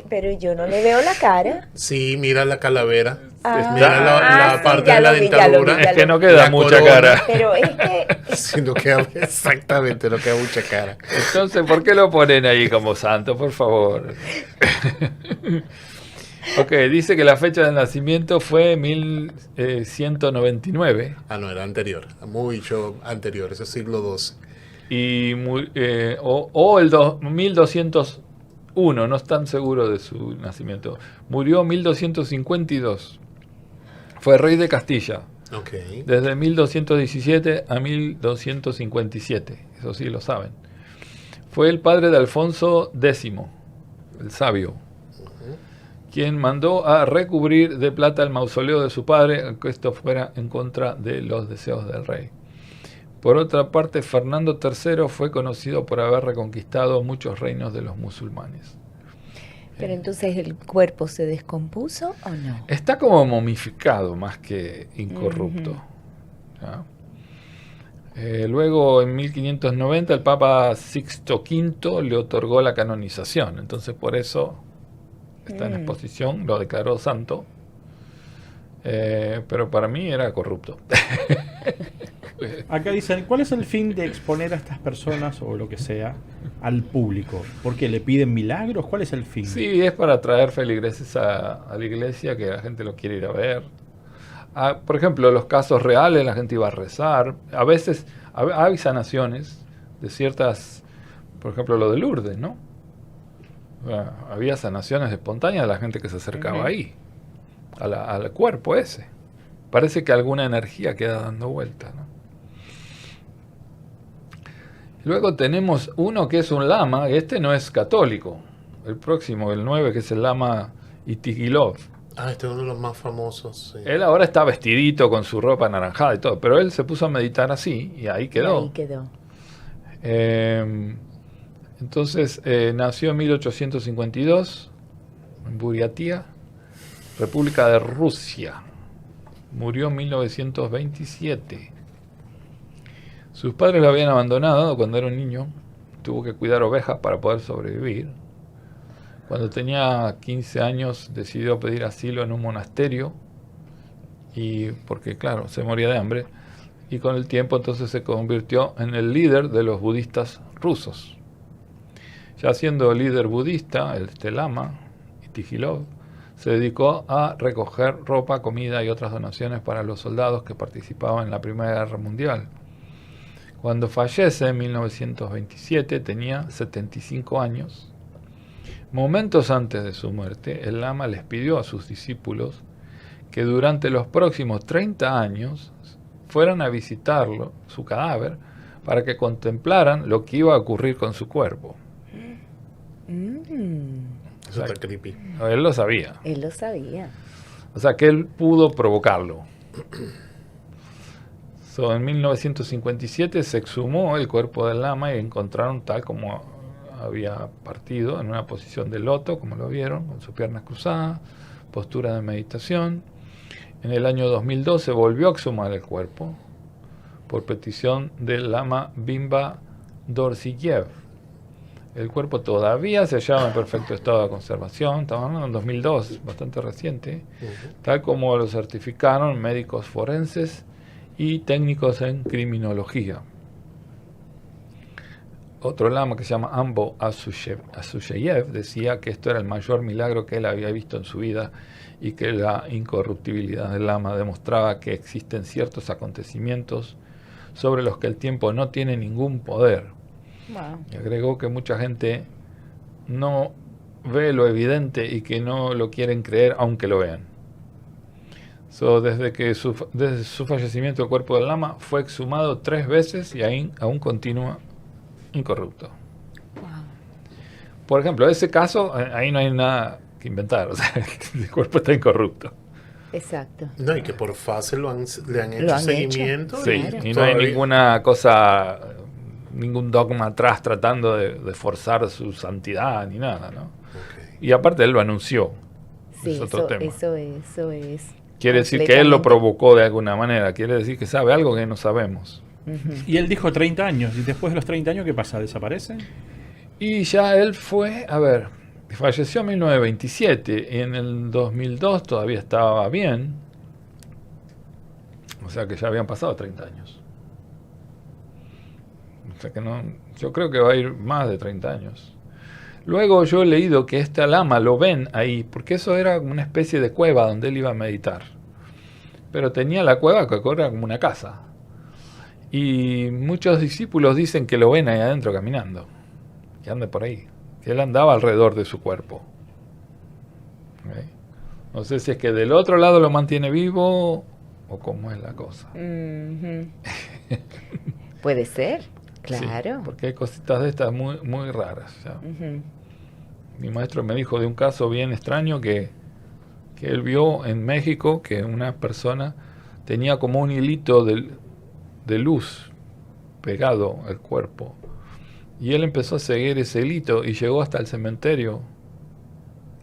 C: Pero yo no le veo la cara.
B: Sí, mira la calavera.
C: Ah,
B: Mira la
C: sí,
B: parte
C: ya
B: de la
C: lo vi,
B: dentadura.
D: Es que no
B: La
D: queda mucha
B: corona.
D: cara.
C: Pero es que
B: Sí, no queda exactamente, no queda mucha cara.
D: Entonces, ¿por qué lo ponen ahí como santo? Por favor. Ok, dice que la fecha de nacimiento fue 1199
B: Ah, no, era anterior. Mucho anterior, ese es siglo XII.
D: y el 1201, no están seguros de su nacimiento. Murió en 1252. Fue rey de Castilla,
B: Ok.
D: desde 1217 a 1257, eso sí lo saben. Fue el padre de Alfonso X, el sabio, quien mandó a recubrir de plata el mausoleo de su padre, aunque esto fuera en contra de los deseos del rey. Por otra parte, Fernando III fue conocido por haber reconquistado muchos reinos de los musulmanes.
C: Pero entonces el cuerpo se descompuso o no.
D: Está como momificado más que incorrupto.
C: Ujú.
D: ¿Ya? Luego, en 1590, el Papa Sixto V le otorgó la canonización. Entonces, por eso está en exposición, lo declaró santo. Pero para mí era corrupto.
E: Acá dicen, ¿cuál es el fin de exponer a estas personas o lo que sea al público? ¿Por qué le piden milagros? ¿Cuál es el fin?
D: Sí, es para traer feligreses a la iglesia, que la gente lo quiere ir a ver. Por ejemplo, los casos reales, la gente iba a rezar. A veces hay sanaciones de ciertas, por ejemplo, lo de Lourdes, ¿no? Había sanaciones espontáneas de la gente que se acercaba ahí, al cuerpo ese. Parece que alguna energía queda dando vuelta, ¿no? Luego tenemos uno que es un lama, este no es católico. El próximo, el 9, que es el lama Itigilov.
B: Ah, este es uno de los más famosos. Sí.
D: Él ahora está vestidito con su ropa anaranjada y todo, pero él se puso a meditar así y ahí quedó.
C: Ahí quedó.
D: Entonces nació en 1852 en Buriatia, República de Rusia. Murió en 1927. Sus padres lo habían abandonado cuando era un niño. Tuvo que cuidar ovejas para poder sobrevivir. Cuando tenía 15 años decidió pedir asilo en un monasterio, y porque claro, se moría de hambre, y con el tiempo entonces se convirtió en el líder de los budistas rusos. Ya siendo líder budista, el lama Itigilov se dedicó a recoger ropa, comida y otras donaciones para los soldados que participaban en la Primera Guerra Mundial. Cuando fallece en 1927 tenía 75 años. Momentos antes de su muerte, el lama les pidió a sus discípulos que durante los próximos 30 años fueran a visitarlo, su cadáver, para que contemplaran lo que iba a ocurrir con su cuerpo.
B: Eso está creepy.
D: Él lo sabía.
C: Él lo sabía.
D: O sea, que él pudo provocarlo. En 1957 se exhumó el cuerpo del lama y encontraron tal como había partido, en una posición de loto, como lo vieron, con sus piernas cruzadas, postura de meditación. En el año 2012 volvió a exhumar el cuerpo por petición del lama Bimba Dorziyev. El cuerpo todavía se hallaba en perfecto estado de conservación, estamos hablando en 2002, bastante reciente, tal como lo certificaron médicos forenses y técnicos en criminología. Otro lama que se llama Ambo Asusheyev decía que esto era el mayor milagro que él había visto en su vida y que la incorruptibilidad del lama demostraba que existen ciertos acontecimientos sobre los que el tiempo no tiene ningún poder.
C: Wow.
D: Y agregó que mucha gente no ve lo evidente y que no lo quieren creer aunque lo vean. Desde su fallecimiento el cuerpo del lama fue exhumado 3 veces y aún continúa incorrupto.
C: Wow.
D: Por ejemplo, ese caso, ahí no hay nada que inventar, o sea, el cuerpo está incorrupto.
C: Exacto.
B: No, y que por fase le han hecho seguimiento.
D: Sí,
C: Claro.
D: y no hay ninguna cosa, ningún dogma atrás tratando de forzar su santidad ni nada, ¿no?
B: Okay.
D: Y aparte él lo anunció.
C: Sí,
D: Es otro tema.
C: eso es.
D: Quiere decir que él lo
C: completamente.
D: provocó de alguna manera, quiere decir que sabe algo que no sabemos.
C: Ujú.
E: Y él dijo 30 años. ¿Y después de los 30 años qué pasa? ¿Desaparece?
D: Y ya él fue, falleció en 1927 y en el 2002 todavía estaba bien. O sea que ya habían pasado 30 años. O sea que no, yo creo que va a ir más de 30 años. Luego yo he leído que este lama lo ven ahí, porque eso era una especie de cueva donde él iba a meditar. Pero tenía la cueva que era como una casa. Y muchos discípulos dicen que lo ven ahí adentro caminando, que anda por ahí, que él andaba alrededor de su cuerpo. ¿Okay? No sé si es que del otro lado lo mantiene vivo o cómo es la cosa.
C: Ujú. Puede ser, claro.
D: Sí, porque hay cositas de estas muy, muy raras. ¿Ya?
C: Ujú.
D: Mi maestro me dijo de un caso bien extraño que él vio en México que una persona tenía como un hilito de luz pegado al cuerpo. Y él empezó a seguir ese hilito y llegó hasta el cementerio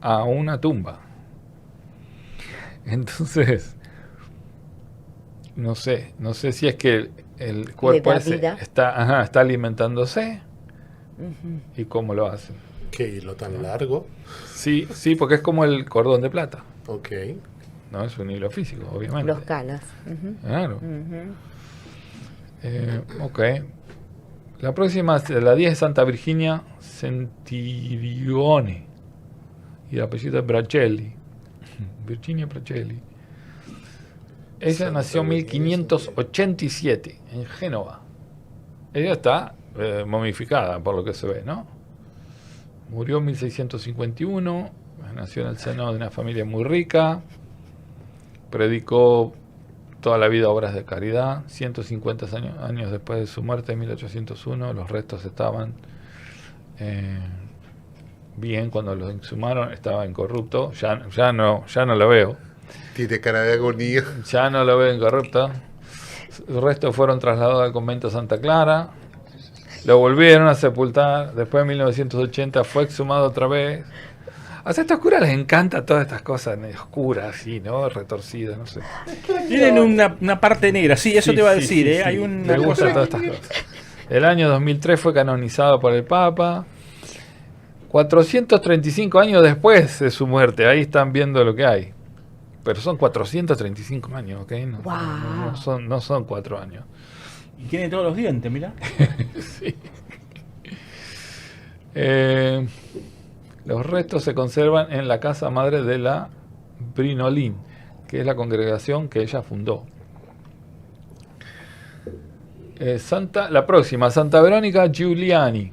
D: a una tumba. Entonces, no sé si es que el cuerpo
C: da
D: ese
C: vida.
D: está alimentándose
C: Ujú.
D: y cómo lo hacen.
B: Qué hilo tan largo.
D: Sí, porque es como el cordón de plata.
B: Ok.
D: No es un hilo físico, obviamente.
C: Los calas. Ujú.
D: Claro.
C: Ujú.
D: Ok. La próxima, la 10 es Santa Virginia Sentirione. Y el apellido es Bracelli. Virginia Bracelli. Ella
B: Santa
D: nació en
B: Virginia
D: 1587 en Génova. Ella está momificada por lo que se ve, ¿no? Murió en 1651. Nació en el seno de una familia muy rica. Predicó toda la vida obras de caridad. 150 años después de su muerte, en 1801, los restos estaban bien. Cuando los exhumaron estaba incorrupto. Ya no lo veo.
B: Tiene cara de agonía.
D: Ya no lo veo incorrupto. Los restos fueron trasladados al convento Santa Clara. Lo volvieron a sepultar. Después de 1980 fue exhumado otra vez. A estas curas les encanta todas estas cosas oscuras, así, ¿no? Retorcidas, no sé.
E: Tienen una parte negra, sí, eso
D: Sí,
E: te iba a
D: sí,
E: decir,
D: sí,
E: ¿eh?
D: sí.
E: Hay una
D: Le gustan
E: cosa...
D: todas estas cosas. El año 2003 fue canonizado por el Papa. 435 años después de su muerte, ahí están viendo lo que hay. Pero son 435 años, ¿ok? No son 4 años.
E: Y tiene todos los dientes, mira.
D: Sí. Los restos se conservan en la casa madre de la Brinolin, que es la congregación que ella fundó. La próxima, Santa Verónica Giuliani.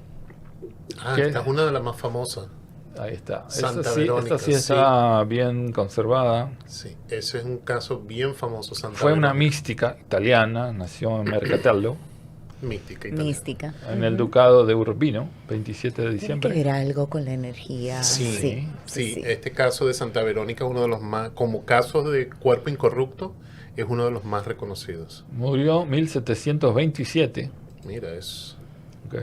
D: ¿Qué?
B: Esta es una de las más famosas.
D: Ahí está.
B: Santa Verónica,
D: esta sí está bien conservada.
B: Sí, ese es un caso bien famoso. Santa
D: Fue una
B: Verónica.
D: mística italiana, nació en Mercatello,
B: Mística italiana.
C: Mística.
D: en el ducado de Urbino, 27 de
C: Tiene que
D: diciembre.
C: ver algo con la energía.
B: Sí,
C: Sí.
B: este caso de Santa Verónica es uno de los más, como casos de cuerpo incorrupto, es uno de los más reconocidos.
D: Murió 1727.
B: Mira, es...
D: Ok.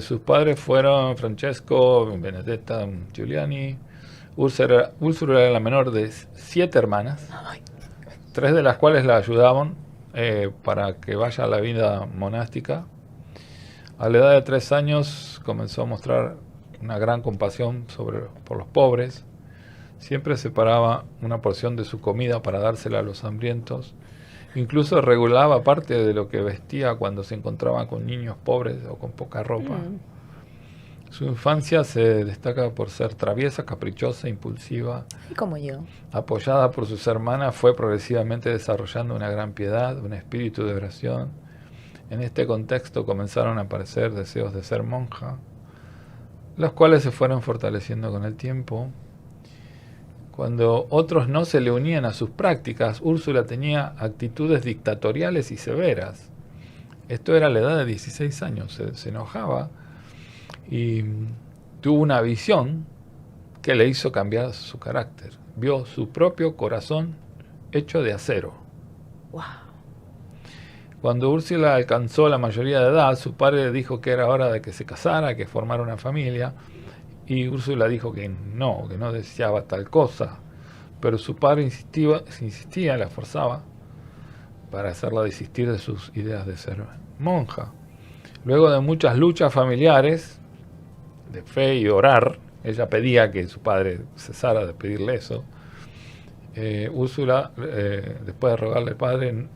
D: Sus padres fueron Francesco, Benedetta Giuliani. Úrsula era la menor de 7 hermanas, 3 de las cuales la ayudaban para que vaya a la vida monástica. A la edad de 3 años comenzó a mostrar una gran compasión por los pobres. Siempre separaba una porción de su comida para dársela a los hambrientos. Incluso regulaba parte de lo que vestía cuando se encontraba con niños pobres o con poca ropa. Su infancia se destaca por ser traviesa, caprichosa, impulsiva.
C: Como yo.
D: Apoyada por sus hermanas, fue progresivamente desarrollando una gran piedad, un espíritu de oración. En este contexto comenzaron a aparecer deseos de ser monja, los cuales se fueron fortaleciendo con el tiempo. Cuando otros no se le unían a sus prácticas, Úrsula tenía actitudes dictatoriales y severas. Esto era a la edad de 16 años, se enojaba y tuvo una visión que le hizo cambiar su carácter. Vio su propio corazón hecho de acero.
C: Wow.
D: Cuando Úrsula alcanzó la mayoría de edad, su padre le dijo que era hora de que se casara, que formara una familia. Y Úrsula dijo que no deseaba tal cosa, pero su padre insistía, la forzaba para hacerla desistir de sus ideas de ser monja. Luego de muchas luchas familiares, de fe y orar, ella pedía que su padre cesara de pedirle eso. Úrsula, después de rogarle al padre,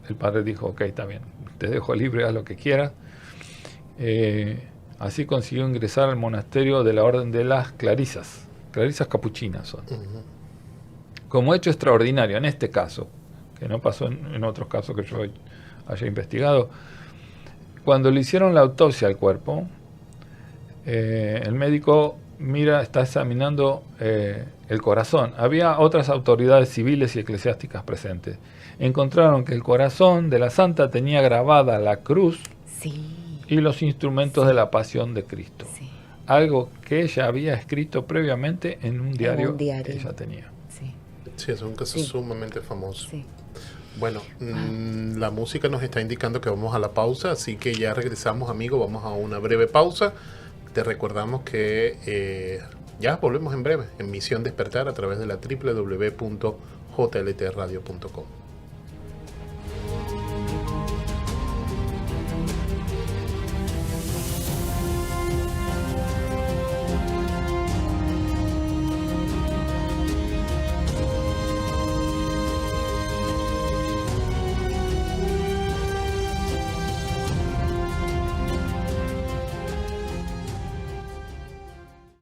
D: el padre dijo, ok, está bien, te dejo libre, haz lo que quieras. Así consiguió ingresar al monasterio de la Orden de las Clarisas capuchinas son. Como hecho extraordinario en este caso, que no pasó en otros casos que yo haya investigado, cuando le hicieron la autopsia al cuerpo, el médico está examinando el corazón. Había otras autoridades civiles y eclesiásticas presentes. Encontraron que el corazón de la santa tenía grabada la cruz y los instrumentos de la pasión de Cristo.
C: Sí.
D: Algo que ella había escrito previamente en un diario que ella tenía.
C: Sí.
B: Sí, es un caso sumamente famoso.
C: Sí.
B: Bueno, la música nos está indicando que vamos a la pausa, así que ya regresamos, amigos, vamos a una breve pausa. Te recordamos que ya volvemos en breve, en Misión Despertar a través de la www.jltradio.com.